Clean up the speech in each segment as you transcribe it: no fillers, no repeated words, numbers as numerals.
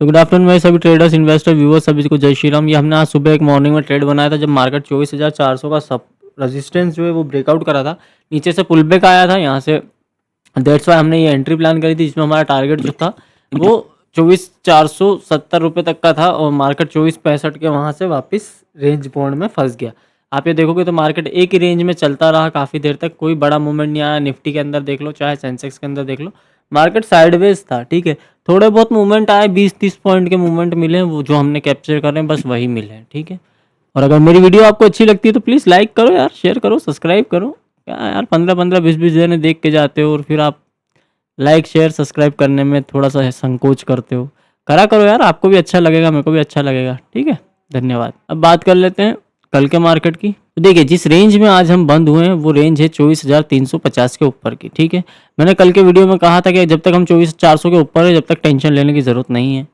तो good afternoon मेरे सभी ट्रेडर्स, इन्वेस्टर, व्यूअर्स सभी को जय श्री राम। ये हमने आज सुबह एक मॉर्निंग में ट्रेड बनाया था जब मार्केट 24,400 का सब रेजिस्टेंस जो है वो ब्रेकआउट करा था, नीचे से पुल बैक आया था यहाँ से। दैट्स वाई हमने ये एंट्री प्लान करी थी जिसमें हमारा टारगेट जो था वो 24,470 रुपये तक का था और मार्केट 24,65 के वहाँ से वापस रेंज बॉन्ड में फंस गया। आप ये देखोगे तो मार्केट एक ही रेंज में चलता रहा काफ़ी देर तक, कोई बड़ा मूवमेंट नहीं आया। निफ्टी के अंदर देख लो चाहे सेंसेक्स के अंदर देख लो, मार्केट साइडवेज था। ठीक है, थोड़े बहुत मूवमेंट आए, 20-30 पॉइंट के मूवमेंट मिले, वो जो हमने कैप्चर कर रहे हैं बस वही मिले हैं। ठीक है, और अगर मेरी वीडियो आपको अच्छी लगती है तो प्लीज़ लाइक करो यार, शेयर करो, सब्सक्राइब करो। क्या यार 15-15 20-20 जने देख के जाते हो और फिर आप लाइक शेयर सब्सक्राइब करने में थोड़ा सा संकोच करते हो। करा करो यार, आपको भी अच्छा लगेगा, मेरे को भी अच्छा लगेगा। ठीक है, धन्यवाद। अब बात कर लेते हैं कल के मार्केट की। तो देखिए जिस रेंज में आज हम बंद हुए हैं वो रेंज है 24,350 के ऊपर की। ठीक है, मैंने कल के वीडियो में कहा था कि जब तक हम 24,400 के ऊपर है जब तक टेंशन लेने की ज़रूरत नहीं है।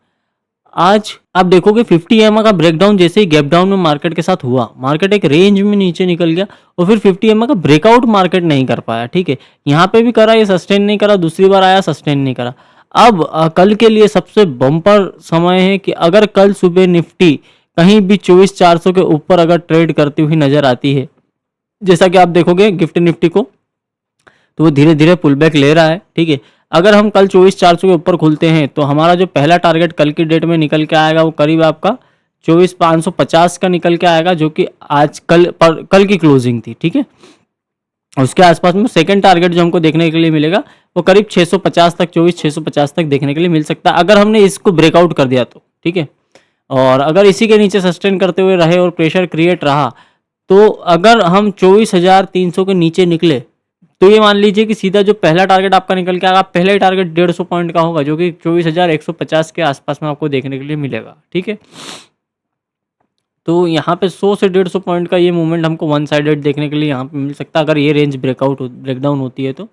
आज आप देखोगे 50 EMA का ब्रेकडाउन जैसे ही गैप डाउन में मार्केट के साथ हुआ, मार्केट एक रेंज में नीचे निकल गया और फिर 50 EMA का ब्रेकआउट मार्केट नहीं कर पाया। ठीक है, यहाँ पे भी करा, ये सस्टेन नहीं करा, दूसरी बार आया सस्टेन नहीं करा। अब कल के लिए सबसे बम्पर समय है कि अगर कल सुबह निफ्टी कहीं भी 24,400 के ऊपर अगर ट्रेड करती हुई नजर आती है, जैसा कि आप देखोगे गिफ्ट निफ्टी को, तो वो धीरे धीरे पुल बैक ले रहा है। ठीक है, अगर हम कल 24,400 के ऊपर खुलते हैं तो हमारा जो पहला टारगेट कल की डेट में निकल के आएगा वो करीब आपका 24,550 का निकल के आएगा, जो कि आज कल की क्लोजिंग थी। ठीक है, उसके आसपास में सेकंड टारगेट जो हमको देखने के लिए मिलेगा वो करीब 650 तक, 24,650 तक देखने के लिए मिल सकता है अगर हमने इसको ब्रेकआउट कर दिया तो। ठीक है, और अगर इसी के नीचे सस्टेन करते हुए रहे और प्रेशर क्रिएट रहा तो अगर हम 24,300 के नीचे निकले तो ये मान लीजिए कि सीधा जो पहला टारगेट आपका निकल के आएगा, पहला ही टारगेट 150 पॉइंट का होगा जो कि 24,150 के आसपास में आपको देखने के लिए मिलेगा। ठीक है, तो यहाँ पे 100 से 150 पॉइंट का ये मूवमेंट हमको वन साइडेड देखने के लिए यहाँ पे मिल सकता है अगर ये रेंज ब्रेकडाउन होती है तो।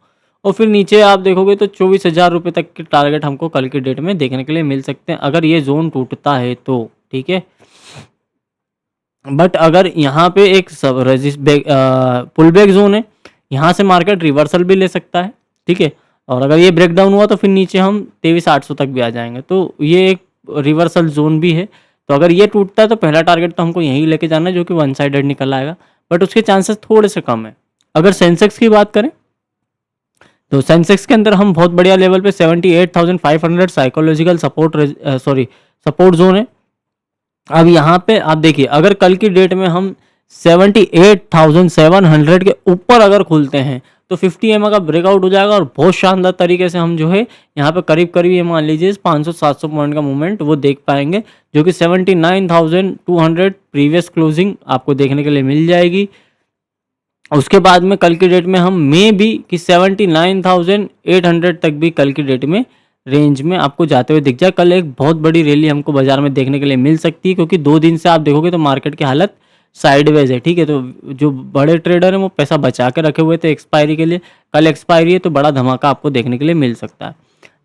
और फिर नीचे आप देखोगे तो 24,000 रुपये तक के टारगेट हमको कल की डेट में देखने के लिए मिल सकते हैं अगर ये जोन टूटता है तो। ठीक है, बट अगर यहाँ पे एक सब पुल बैक जोन है, यहाँ से मार्केट रिवर्सल भी ले सकता है। ठीक है, और अगर ये ब्रेकडाउन हुआ तो फिर नीचे हम 23,800 तक भी आ जाएंगे, तो ये एक रिवर्सल जोन भी है। तो अगर ये टूटता है तो पहला टारगेट तो हमको यहीं लेके जाना है जो कि वन साइडेड निकल आएगा, बट उसके चांसेस थोड़े से कम है। अगर सेंसेक्स की बात करें तो सेंसेक्स के अंदर हम बहुत बढ़िया लेवल पे 78,500 साइकोलॉजिकल सपोर्ट जोन है। अब यहाँ पे आप देखिए अगर कल की डेट में हम 78,700 के ऊपर अगर खुलते हैं तो 50 EMA का ब्रेकआउट हो जाएगा और बहुत शानदार तरीके से हम जो है यहाँ पे करीब करीब ये मान लीजिए 500-700 पॉइंट का मूवमेंट वो देख पाएंगे, जो कि 79,200 प्रीवियस क्लोजिंग आपको देखने के लिए मिल जाएगी। उसके बाद में कल की डेट में हम मे भी कि 79,800 तक भी कल की डेट में रेंज में आपको जाते हुए दिख जाए। कल एक बहुत बड़ी रैली हमको बाजार में देखने के लिए मिल सकती है क्योंकि 2 दिन से आप देखोगे तो मार्केट की हालत साइडवेज है। ठीक है, तो जो बड़े ट्रेडर हैं वो पैसा बचा के रखे हुए थे एक्सपायरी के लिए, कल एक्सपायरी है तो बड़ा धमाका आपको देखने के लिए मिल सकता है।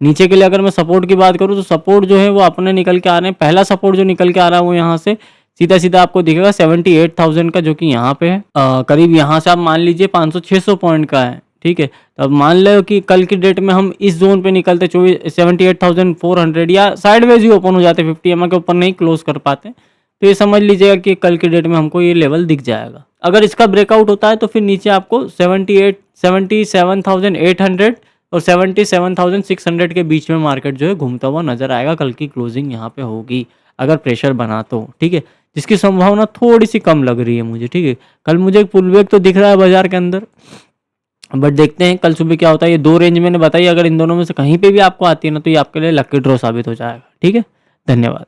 नीचे के लिए अगर मैं सपोर्ट की बात करूँ तो सपोर्ट जो है वो अपने निकल के आ रहे हैं। पहला सपोर्ट जो निकल के आ रहा है वो यहाँ से सीधा सीधा आपको दिखेगा 78,000 का, जो कि यहाँ पे है करीब यहाँ से आप मान लीजिए 500-600 पॉइंट का है। ठीक है, तो अब मान लो कि कल की डेट में हम इस जोन पे निकलते 78,400 या साइडवेज ही ओपन हो जाते, 50 EMA के ऊपर नहीं क्लोज कर पाते, तो ये समझ लीजिएगा कि कल की डेट में हमको ये लेवल दिख जाएगा। अगर इसका ब्रेकआउट होता है तो फिर नीचे आपको 77,800 और 77,600 के बीच में मार्केट जो है घूमता हुआ नजर आएगा। कल की क्लोजिंग यहाँ पे होगी अगर प्रेशर बना तो। ठीक है, जिसकी संभावना थोड़ी सी कम लग रही है मुझे। ठीक है, कल मुझे एक पुल बैक तो दिख रहा है बाजार के अंदर, बट देखते हैं कल सुबह क्या होता है। ये 2 रेंज मैंने बताई, अगर इन दोनों में से कहीं पे भी आपको आती है ना तो ये आपके लिए लकी ड्रॉ साबित हो जाएगा। ठीक है, धन्यवाद।